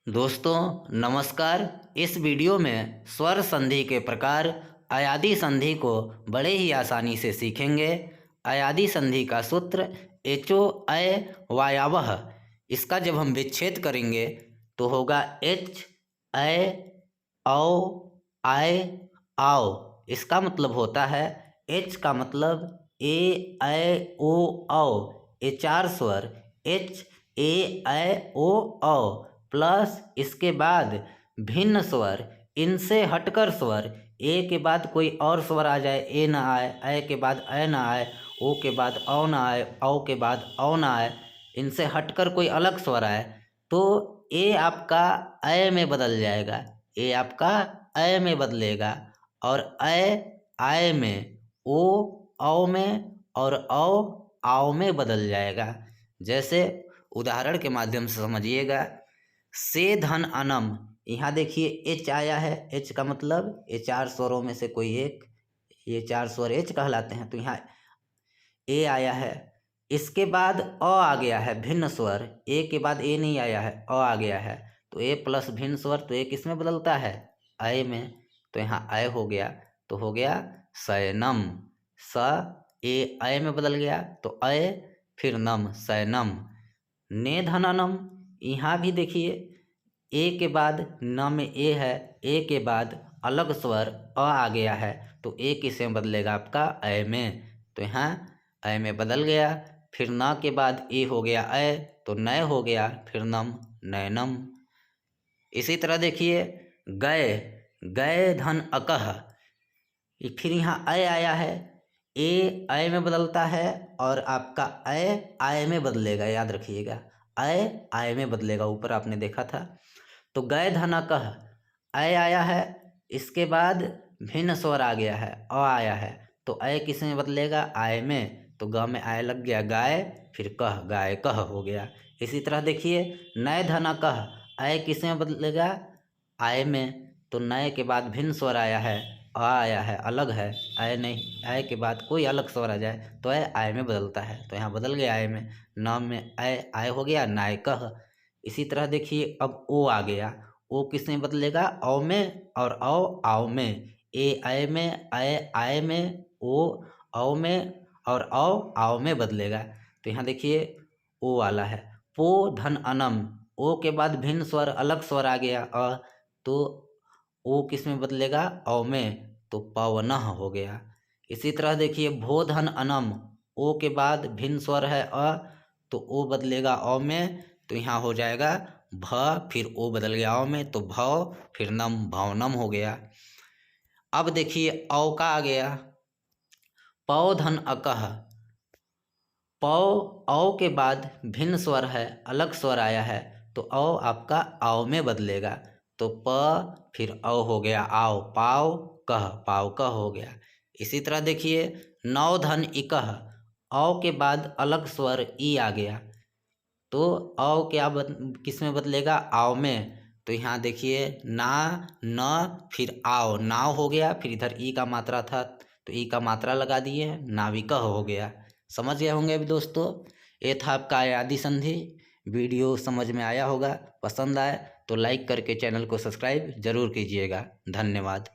दोस्तों नमस्कार। इस वीडियो में स्वर संधि के प्रकार अयादी संधि को बड़े ही आसानी से सीखेंगे। अयादी संधि का सूत्र एचो अय वायावह। इसका जब हम विच्छेद करेंगे तो होगा एच अय औ आय आओ। इसका मतलब होता है एच का मतलब ए अय ओ औ, ये चार स्वर एच ए अय ओ औ प्लस इसके बाद भिन्न स्वर, इनसे हटकर स्वर, ए के बाद कोई और स्वर आ जाए, ए ना आए, अय के बाद अय ना आए, ओ के बाद औ ना आए, औ के बाद औ ना आए, इनसे हटकर कोई अलग स्वर आए तो ए आपका अय में बदल जाएगा, ए आपका अय में बदलेगा और अय आय में, ओ औ में और औ आओ में बदल जाएगा। जैसे उदाहरण के माध्यम से समझिएगा। से धन अनम, यहाँ देखिए एच आया है, एच का मतलब ये चार स्वरों में से कोई एक, ये चार स्वर एच कहलाते हैं, तो यहाँ ए आया है। इसके बाद अ आ गया है भिन्न स्वर, ए के बाद ए नहीं आया है, अ आ गया है, तो ए प्लस भिन्न स्वर, तो ए किस में बदलता है, अय में, तो यहाँ अय हो गया, तो हो गया शयनम। स ए अय में बदल गया तो अय, फिर नम शयनम। ने धननम, यहाँ भी देखिए ए के बाद न में ए है, ए के बाद अलग स्वर अ आ गया है, तो ए किस में बदलेगा आपका अय में, तो यहाँ अय में बदल गया। फिर न के बाद ए हो गया अय, तो नय हो गया, फिर नम नयनम। इसी तरह देखिए गय, गय धन अकह, फिर यहाँ अय आया है, ए अय में बदलता है और आपका अय आय में बदलेगा, याद रखिएगा, अय आय में बदलेगा, ऊपर आपने देखा था। तो गय धन कह, अय आया है, इसके बाद भिन्न स्वर आ गया है, अ आया है, तो अय किस में बदलेगा, आय में, तो ग में आय लग गया गाय, फिर कह गाय कह हो गया। इसी तरह देखिए नय धन कह, अय किस में बदलेगा, आय में, तो नय के बाद भिन्न स्वर आया है, अ आया है, अलग है, आय नहीं, आय के बाद कोई अलग स्वर आ जाए तो अय आय में बदलता है, तो यहाँ बदल गया आय में, न में अय आय हो गया नाय कह। इसी तरह देखिए अब ओ आ गया, ओ किस में बदलेगा, औ में और औ आओ में, ए अय में, अय आय में, ओ औ में और औ आओ में बदलेगा। तो यहाँ देखिए ओ वाला है। पो धन अनम, ओ के बाद भिन्न स्वर अलग स्वर आ गया तो ओ किस में बदलेगा, औ में, तो पवनः हो गया। इसी तरह देखिए भो धन अनम, ओ के बाद भिन्न स्वर है तो ओ बदलेगा औ में, तो यहाँ हो जाएगा भ, फिर ओ बदल गया औ में, तो भव, फिर नम भवनम हो गया। अब देखिए औ का आ गया, पौ धन अकह, पौ औ के बाद भिन्न स्वर है, अलग स्वर आया है, तो औ आपका आओ में बदलेगा, तो प फिर औ हो गया आओ, पाव कह हो गया। इसी तरह देखिए नौ धन इकह, औ के बाद अलग स्वर ई आ गया, तो औ क्या किस में बदलेगा, आओ में, तो यहाँ देखिए ना न फिर आओ, नाव हो गया, फिर इधर ई का मात्रा था तो ई का मात्रा लगा दिए, नाविका हो गया। समझ गए होंगे अभी दोस्तों, ये था आपका अयादी संधि। वीडियो समझ में आया होगा, पसंद आए तो लाइक करके चैनल को सब्सक्राइब जरूर कीजिएगा। धन्यवाद।